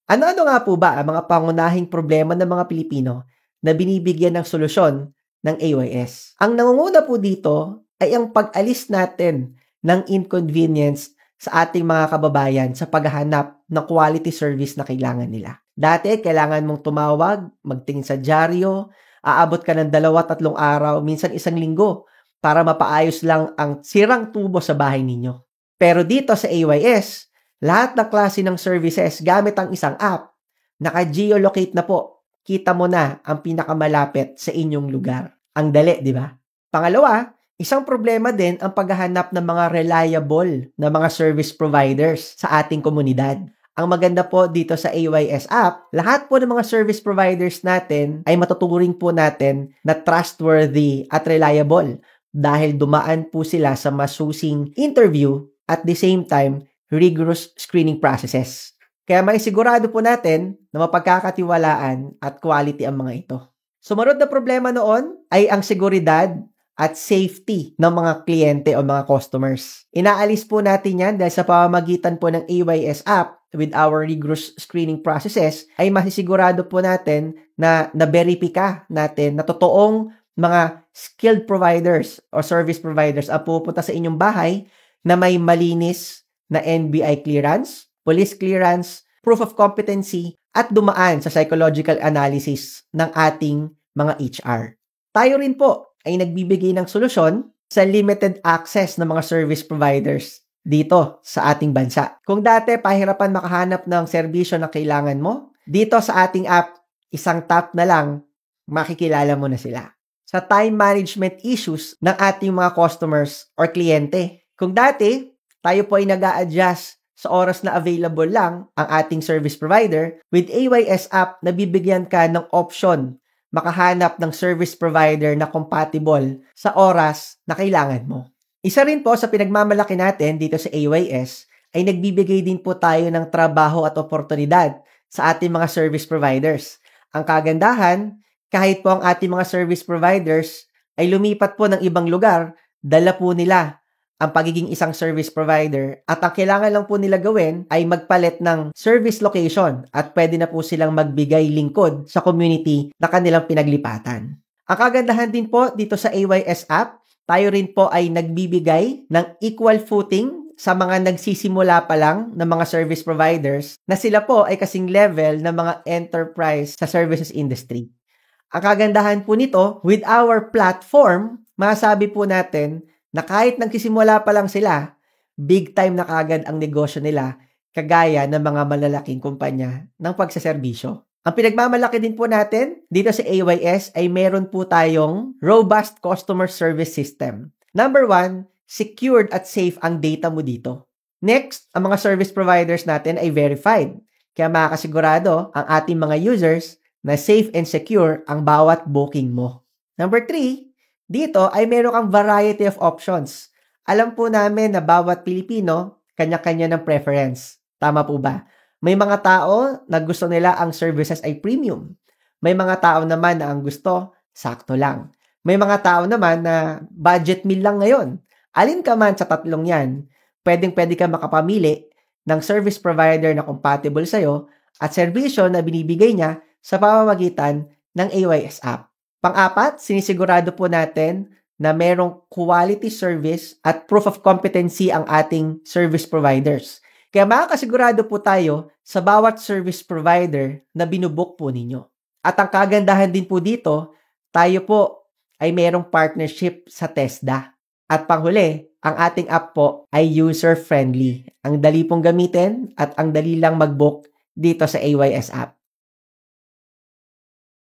Ano-ano nga po ba ang mga pangunahing problema ng mga Pilipino na binibigyan ng solusyon ng AYS? Ang nangunguna po dito ay ang pag-alis natin ng inconvenience sa ating mga kababayan sa paghahanap ng quality service na kailangan nila. Dati, kailangan mong tumawag, magtingin sa dyaryo, aabot ka ng 2-3 araw, minsan 1 linggo, para mapaayos lang ang sirang tubo sa bahay ninyo. Pero dito sa AYS, lahat ng klase ng services gamit ang isang app, naka-geolocate na po. Kita mo na ang pinakamalapit sa inyong lugar. Ang dali, di ba? Pangalawa, isang problema din ang paghahanap ng mga reliable na mga service providers sa ating komunidad. Ang maganda po dito sa AYS app, lahat po ng mga service providers natin ay matuturing po natin na trustworthy at reliable dahil dumaan po sila sa masusing interview at the same time, rigorous screening processes. Kaya may sigurado po natin na mapagkakatiwalaan at quality ang mga ito. Sumunod na problema noon ay ang seguridad at safety ng mga kliyente o mga customers. Inaalis po natin yan dahil sa pamamagitan po ng AYS app with our rigorous screening processes ay masisigurado po natin na na-verify natin na totoong mga skilled providers o service providers ang pupunta sa inyong bahay na may malinis na NBI clearance, police clearance, proof of competency, at dumaan sa psychological analysis ng ating mga HR. Tayo rin po ay nagbibigay ng solusyon sa limited access ng mga service providers dito sa ating bansa. Kung dati pahirapan makahanap ng serbisyo na kailangan mo, dito sa ating app, isang tap na lang, makikilala mo na sila. Sa time management issues ng ating mga customers or kliyente. Kung dati, tayo po ay nag-a-adjust sa oras na available lang ang ating service provider, with AYS app, nabibigyan ka ng option makahanap ng service provider na compatible sa oras na kailangan mo. Isa rin po sa pinagmamalaki natin dito sa AYS ay nagbibigay din po tayo ng trabaho at oportunidad sa ating mga service providers. Ang kagandahan, kahit po ang ating mga service providers ay lumipat po ng ibang lugar, dala po nila ang pagiging isang service provider at ang kailangan lang po nila gawin ay magpalit ng service location at pwede na po silang magbigay lingkod sa community na kanilang pinaglipatan. Ang kagandahan din po dito sa AYS app, tayo rin po ay nagbibigay ng equal footing sa mga nagsisimula pa lang ng mga service providers na sila po ay kasing level ng mga enterprise sa services industry. Ang kagandahan po nito, with our platform, masabi po natin na kahit nagsisimula pa lang sila, big time na kagad ang negosyo nila, kagaya ng mga malalaking kumpanya ng pagsaserbisyo. Ang pinagmamalaki din po natin dito sa AYS ay meron po tayong robust customer service system. Number 1, secured at safe ang data mo dito. Next, ang mga service providers natin ay verified. Kaya makakasigurado ang ating mga users na safe and secure ang bawat booking mo. Number 3, dito ay meron kang variety of options. Alam po namin na bawat Pilipino, kanya-kanya ng preference. Tama po ba? May mga tao na gusto nila ang services ay premium. May mga tao naman na ang gusto, sakto lang. May mga tao naman na budget meal lang ngayon. Alin ka man sa tatlong yan, pwedeng-pwede ka makapamili ng service provider na compatible sa'yo at serbisyo na binibigay niya sa pamamagitan ng AYS app. Pang-apat, sinisigurado po natin na merong quality service at proof of competency ang ating service providers. Kaya makakasigurado po tayo sa bawat service provider na binubook po ninyo. At ang kagandahan din po dito, tayo po ay merong partnership sa TESDA. At panghuli, ang ating app po ay user-friendly. Ang dali pong gamitin at ang dali lang mag-book dito sa AYS app.